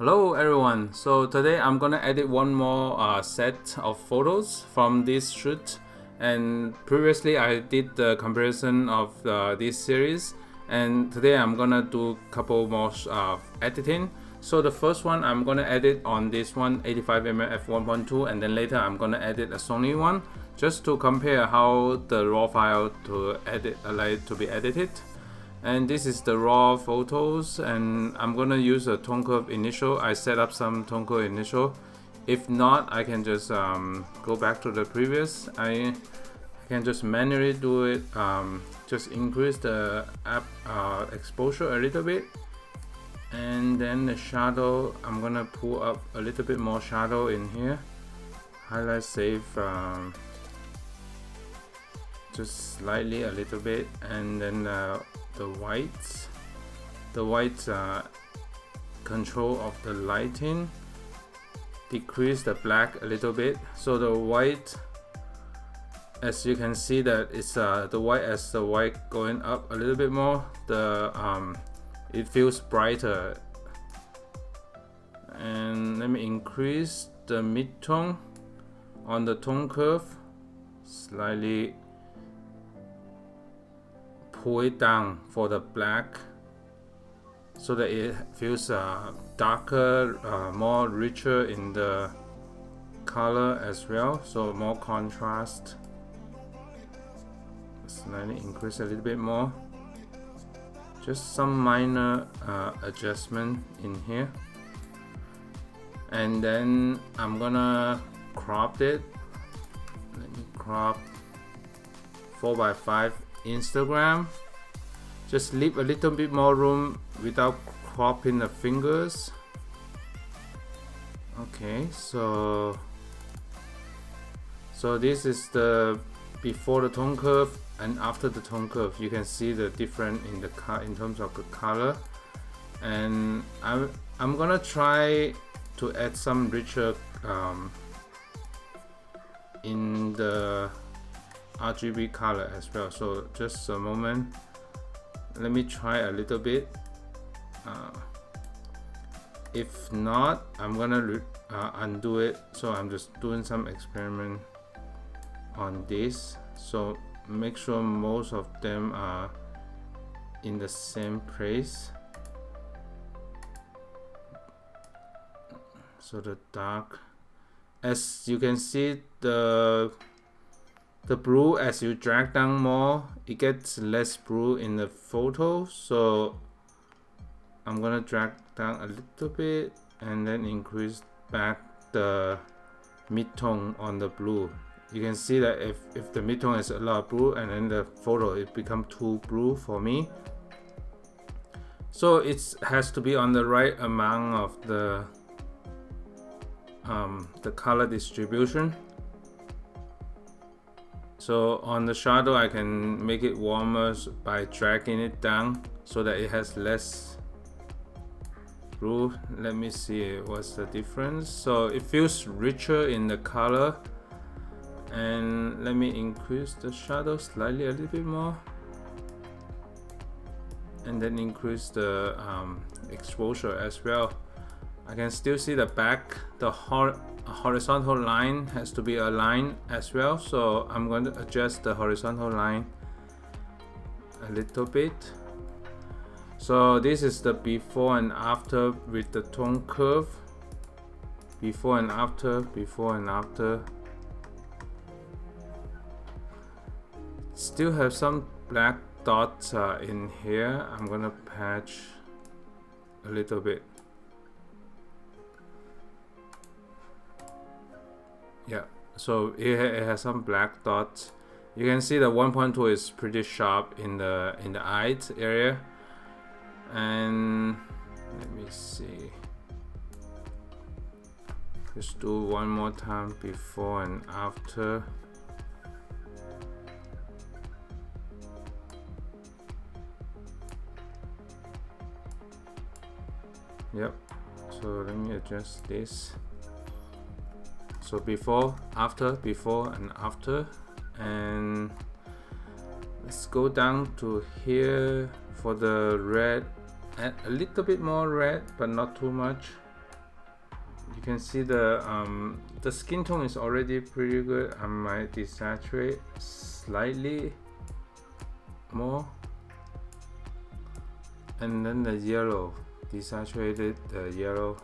Hello everyone, so today I'm gonna edit one more set of photos from this shoot, and previously I did the comparison of this series, and today I'm gonna do a couple more editing. So the first one I'm gonna edit on this one 85mm F1.2, and then later I'm gonna edit a Sony one just to compare how the raw file to edit to be edited. And this is the raw photos, and I'm gonna use a tone curve initial. I set up some tone curve initial. If not, I can just go back to the previous. I can just manually do it, just increase the exposure a little bit, and then the shadow, I'm gonna pull up a little bit more shadow in here. Highlight save just slightly a little bit, and then the white control of the lighting, decrease the black a little bit. So the white, as you can see, that it's the white going up a little bit more, it feels brighter. And let me increase the mid-tone on the tone curve, slightly pull it down for the black so that it feels darker, more richer in the color as well, so more contrast. Slightly increase a little bit more, just some minor adjustment in here, and then I'm gonna crop it. Let me crop 4:5 Instagram. Just leave a little bit more room without cropping the fingers. Okay, so this is the before the tone curve and after the tone curve. You can see the difference in the in terms of the color, and I'm gonna try to add some richer in the RGB color as well. So just a moment, let me try a little bit. If not, I'm gonna undo it. So I'm just doing some experiment on this, so make sure most of them are in the same place. So the dark, as you can see, the blue, as you drag down more, it gets less blue in the photo. So I'm gonna drag down a little bit and then increase back the mid-tone on the blue. You can see that if the mid-tone is a lot of blue, and then the photo it becomes too blue for me. So it has to be on the right amount of the color distribution. So on the shadow, I can make it warmer by dragging it down so that it has less blue. Let me see what's the difference. So it feels richer in the color, and let me increase the shadow slightly a little bit more, and then increase the exposure as well. I can still see the back, the horizontal line has to be aligned as well, so I'm going to adjust the horizontal line a little bit. So this is the before and after with the tone curve. Before and after, before and after. Still have some black dots in here. I'm gonna patch a little bit. Yeah, so it has some black dots. You can see the 1.2 is pretty sharp in the eyes area. And let me see, just do one more time, before and after. Yep, so let me adjust this. So before, after, before and after. And let's go down to here for the red, add a little bit more red, but not too much. you can see the skin tone is already pretty good. I might desaturate slightly more, and then the yellow, desaturated the yellow.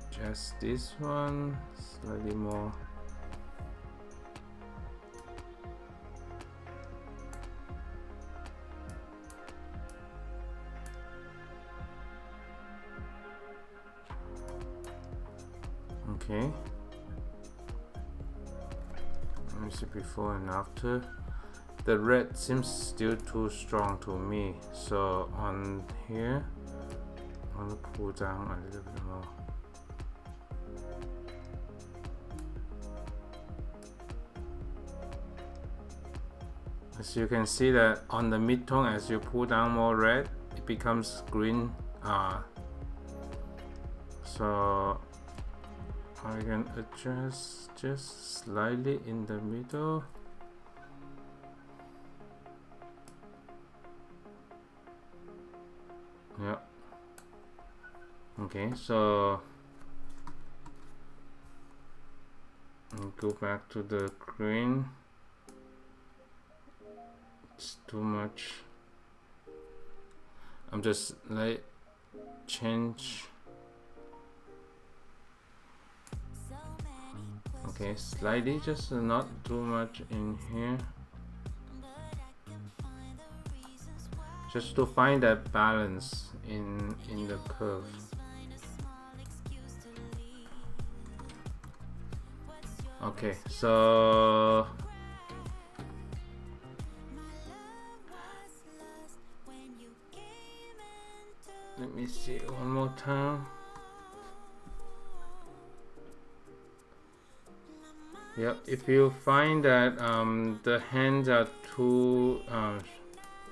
Adjust this one slightly more. Okay, let me see before and after. The red seems still too strong to me, so on here I want to pull down a little bit more. As you can see that on the mid-tone, as you pull down more red, it becomes green. So I can adjust just slightly in the middle. Yeah. Okay, so I'll go back to the green. It's too much. I'm just like change. Okay, slightly, just not too much in here. Just to find that balance in the curve. Okay, so let me see one more time. Yep, if you find that the hands are too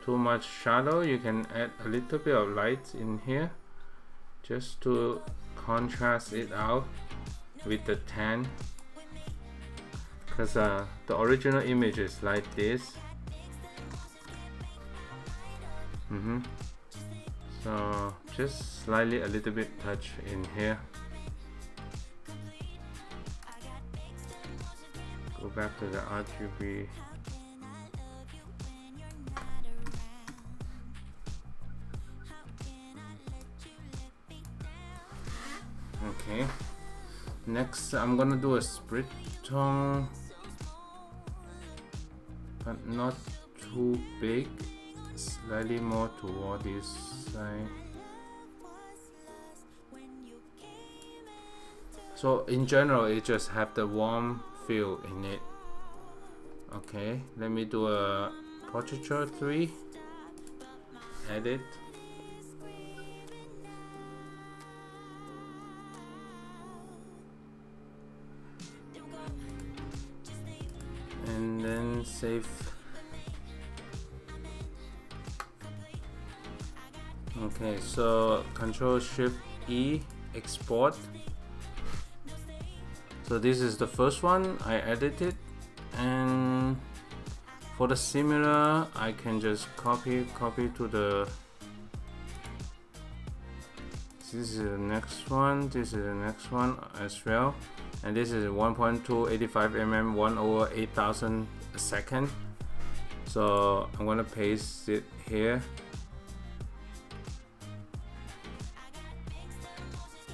much shadow, you can add a little bit of light in here just to contrast it out with the tan, because the original image is like this. So just slightly a little bit touch in here. Go back to the RGB. Okay, next I'm gonna do a split tone, but not too big, slightly more toward this side. So in general, it just have the warm feel in it. Okay, let me do a portraiture 3, edit. And then save. Okay, so Control Shift E, export. So this is the first one I edited, and for the similar I can just copy to the, this is the next one, this is the next one as well, and this is 1.2 85mm 1/8000 a second. So I'm gonna paste it here.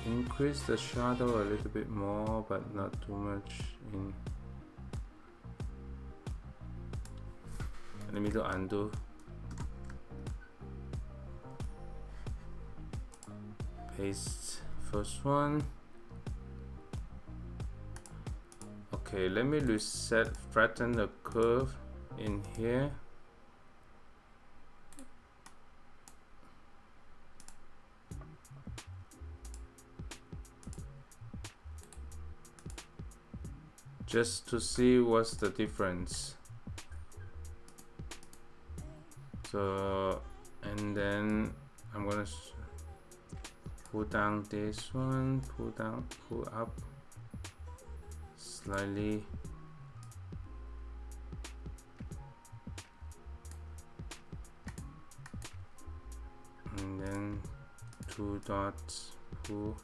Increase the shadow a little bit more, but not too much in. Let me do undo. Paste first one. Okay, let me reset, flatten the curve in here. Just to see what's the difference. So, and then I'm gonna pull down this one, pull down, pull up slightly. And then 2 dots, pull.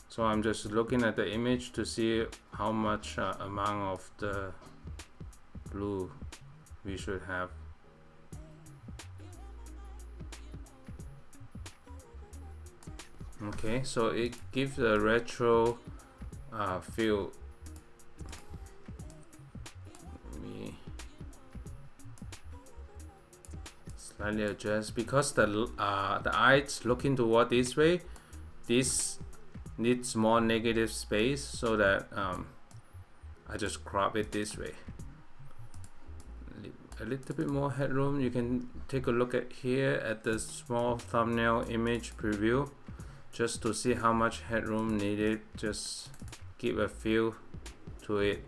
So I'm just looking at the image to see how much amount of the blue we should have. Okay, so it gives a retro feel. Let me slightly adjust because the eyes looking toward this way. This needs more negative space, so that I just crop it this way. A little bit more headroom. You can take a look at here at the small thumbnail image preview, just to see how much headroom needed. Just give a feel to it.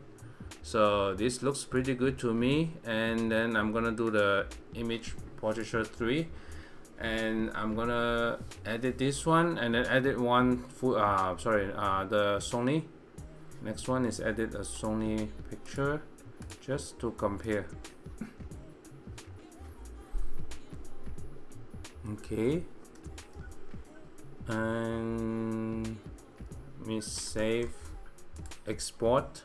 So this looks pretty good to me. And then I'm gonna do the image portraiture 3, and I'm gonna edit this one, and then edit one full the Sony. Next one is edit a Sony picture, just to compare. Okay, and let me save, export.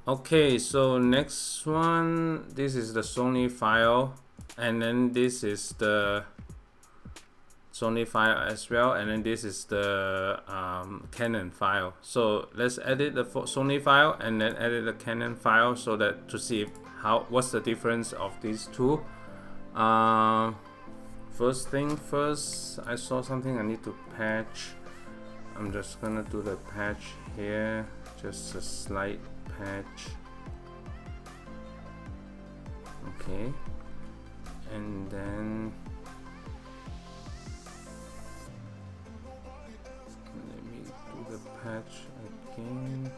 Okay, so next one, this is the Sony file, and then this is the Sony file as well, and then this is the Canon file. So let's edit the Sony file and then edit the Canon file, so that to see what's the difference of these two. First thing first, I saw something I need to patch. I'm just gonna do the patch here, just a slight patch. Okay, and then let me do the patch again.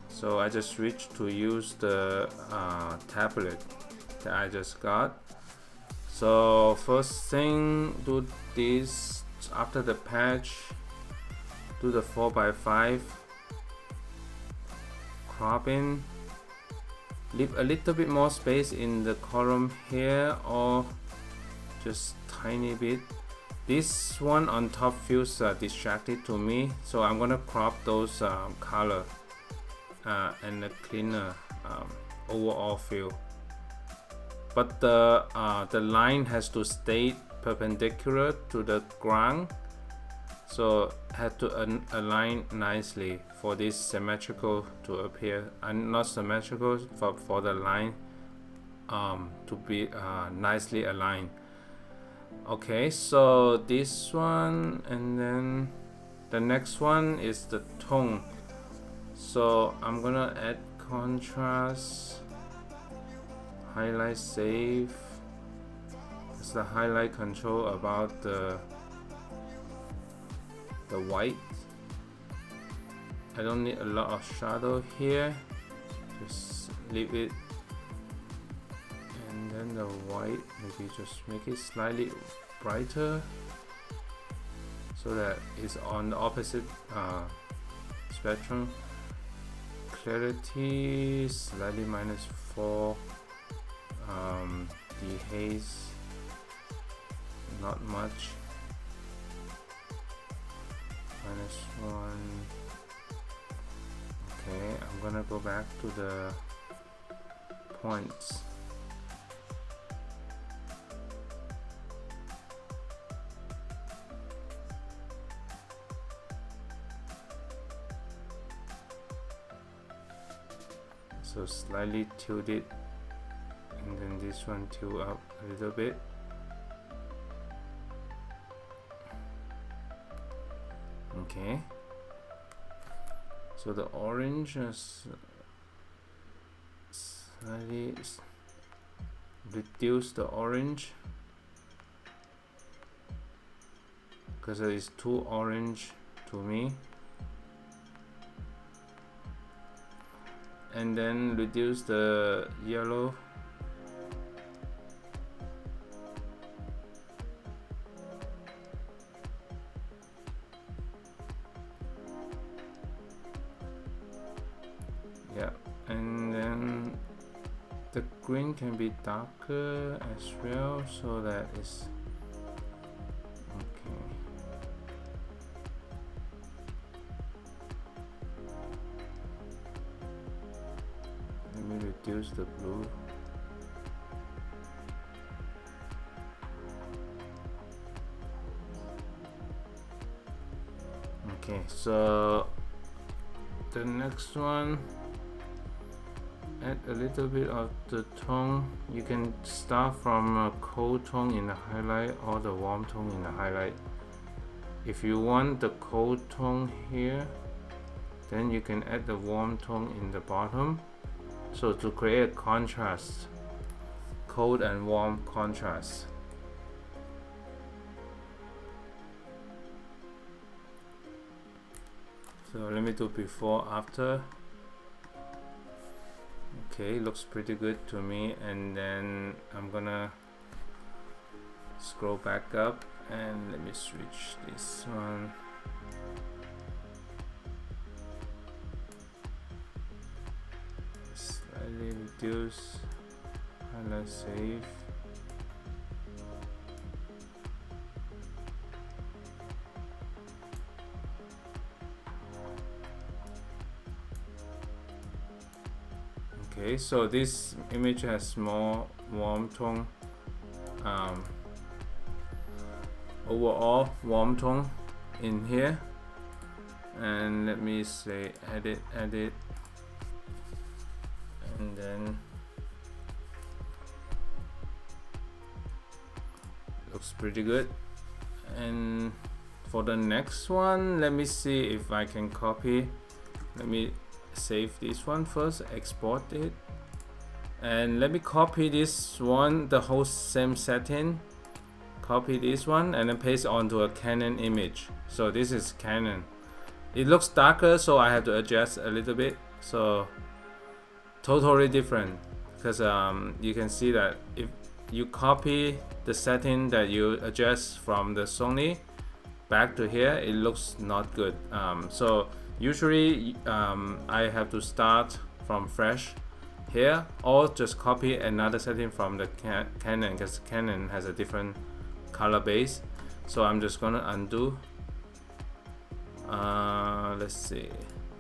So I just switched to use the tablet that I just got. So first thing, do this after the patch. Do the 4x5 cropping. Leave a little bit more space in the column here, or just tiny bit. This one on top feels distracted to me, so I'm gonna crop those color and a cleaner overall feel. But the line has to stay perpendicular to the ground, so had to align nicely for this symmetrical to appear, and not symmetrical for the line to be nicely aligned. Okay, so this one, and then the next one is the tone. So I'm gonna add contrast, highlight, save. It's the highlight control about the white. I don't need a lot of shadow here, just leave it. And then the white, maybe just make it slightly brighter, so that it's on the opposite spectrum. Clarity slightly -4. Dehaze not much, -1. Okay, I'm gonna go back to the points. So slightly tilt it, and then this one tilt up a little bit. Okay, so the orange is slightly reduce the orange, because it is too orange to me. And then reduce the yellow. green can be darker as well, so that is okay. Let me reduce the blue. Okay, so the next one, add a little bit of the tone. You can start from a cold tone in the highlight or the warm tone in the highlight. If you want the cold tone here, then you can add the warm tone in the bottom, so to create a contrast, cold and warm contrast. So let me do before after. Okay, looks pretty good to me. And then I'm gonna scroll back up and let me switch this one. Slightly reduce, highlight save. Okay, so this image has more warm tone, overall warm tone in here. And let me say edit, and then looks pretty good. And for the next one, let me see if I can copy. Let me save this one first, export it, and let me copy this one, the whole same setting, copy this one and then paste onto a Canon image. So this is Canon. It looks darker, so I have to adjust a little bit, so totally different, because you can see that if you copy the setting that you adjust from the Sony back to here, it looks not good. So usually I have to start from fresh here, or just copy another setting from the Canon, because Canon has a different color base. So I'm just gonna undo. Let's see,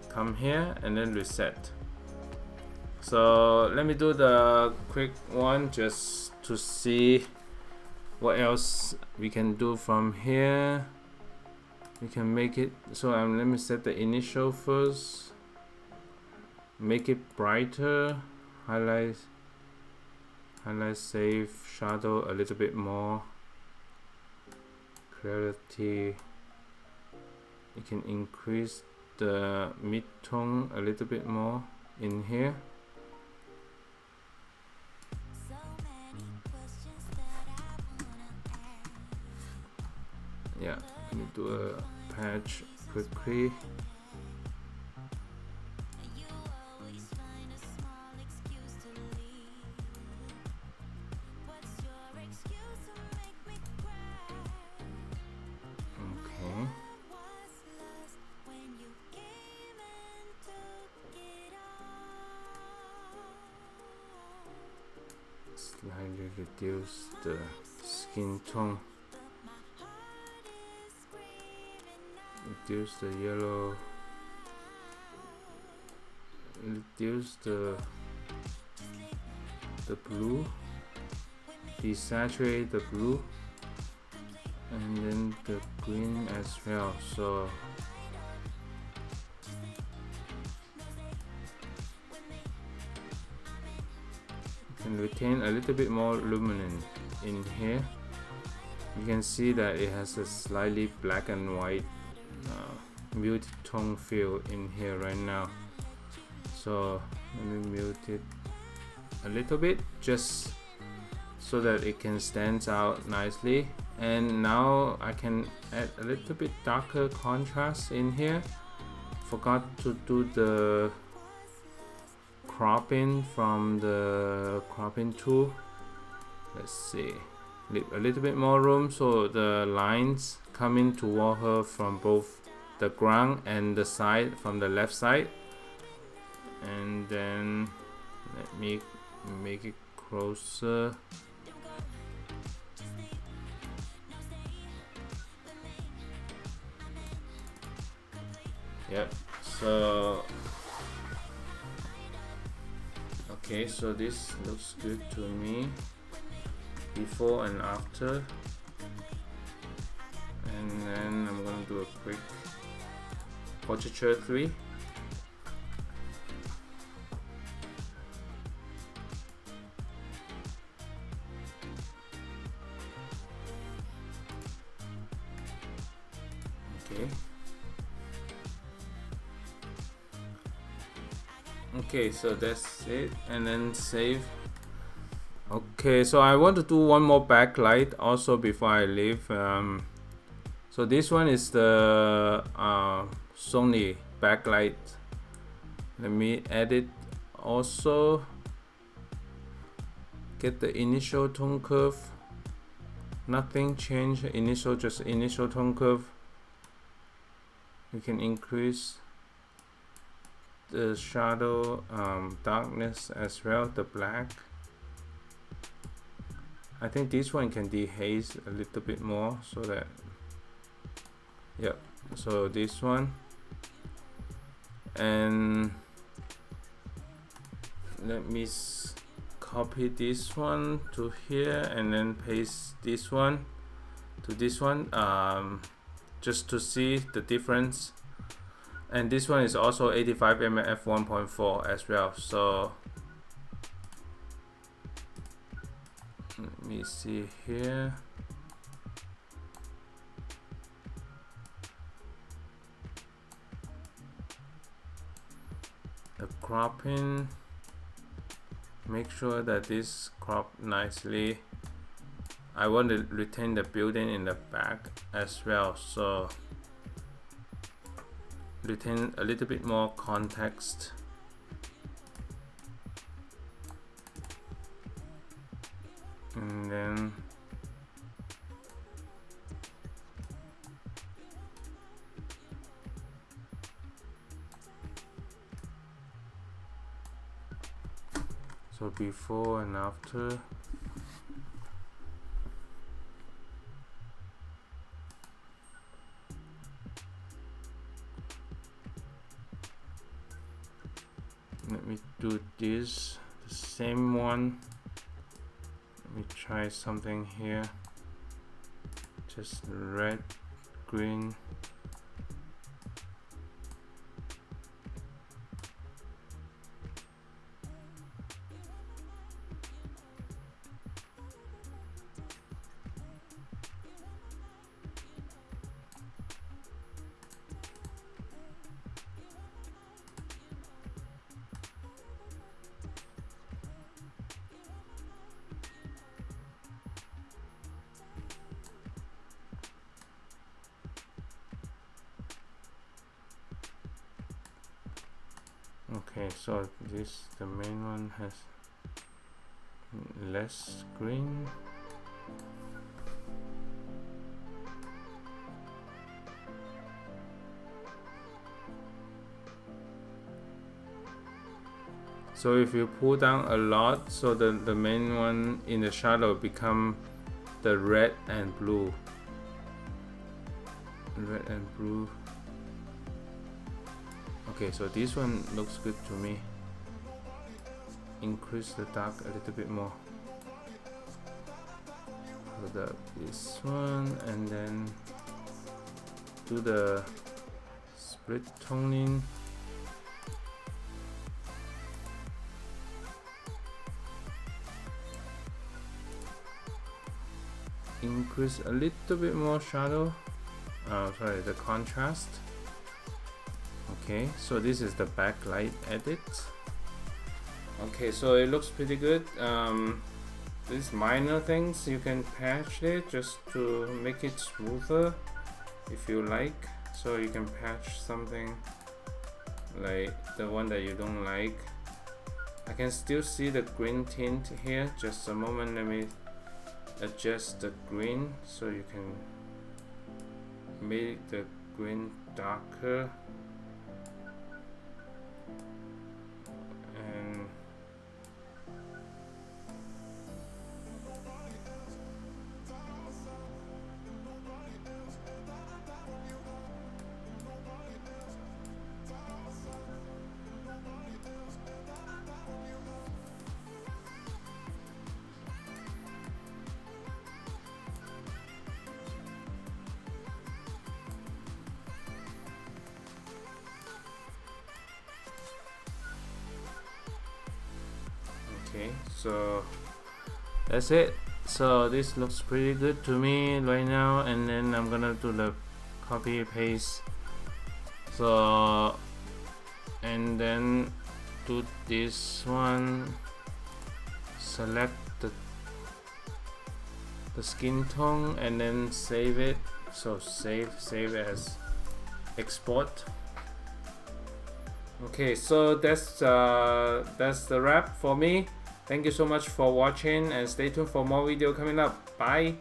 come here and then reset. So let me do the quick one just to see what else we can do from here. We can make it so let me set the initial first, make it brighter, highlight, save, shadow a little bit more, clarity. You can increase the mid-tone a little bit more in here. Yeah, let me do a patch quickly. Okay. Slightly reduce the skin tone. Reduce the yellow, reduce the blue, desaturate the blue, and then the green as well. So you can retain a little bit more luminance in here. You can see that it has a slightly black and white muted tone feel in here right now. So let me mute it a little bit just so that it can stand out nicely. And now I can add a little bit darker contrast in here. Forgot to do the cropping from the cropping tool. Let's see, leave a little bit more room so the lines coming toward her from both the ground and the side, from the left side. And then let me make it closer. Yep, so okay, so this looks good to me, before and after. And then I'm gonna do a quick portraiture 3. Okay, so that's it, and then save. Okay, so I want to do one more backlight also before I leave. So this one is the Sony backlight. Let me edit also. Get the initial tone curve. Nothing change. Initial, just initial tone curve. You can increase the shadow darkness as well, the black. I think this one can dehaze a little bit more, so that, yeah, so this one, and let me copy this one to here and then paste this one to this one, just to see the difference. And this one is also 85mm F1.4 as well. So let me see here. The cropping, make sure that this crop nicely. I want to retain the building in the back as well, so retain a little bit more context. And then so before and after. Let me do this, the same one. Let me try something here. Just red, green. Okay, so this, the main one has less green. So if you pull down a lot, so the main one in the shadow become the red and blue. Red and blue. Okay, so this one looks good to me. Increase the dark a little bit more. Put up this one and then do the split toning. Increase a little bit more shadow. Sorry, the contrast. Okay, so this is the backlight edit. Okay, so it looks pretty good. These minor things you can patch it just to make it smoother if you like. So you can patch something like the one that you don't like. I can still see the green tint here. Just a moment, let me adjust the green so you can make the green darker. Okay, so that's it. So this looks pretty good to me right now, and then I'm gonna do the copy paste. So and then do this one, select the skin tone, and then save it. So save as export. Okay, so that's the wrap for me. Thank you so much for watching, and stay tuned for more video coming up. Bye.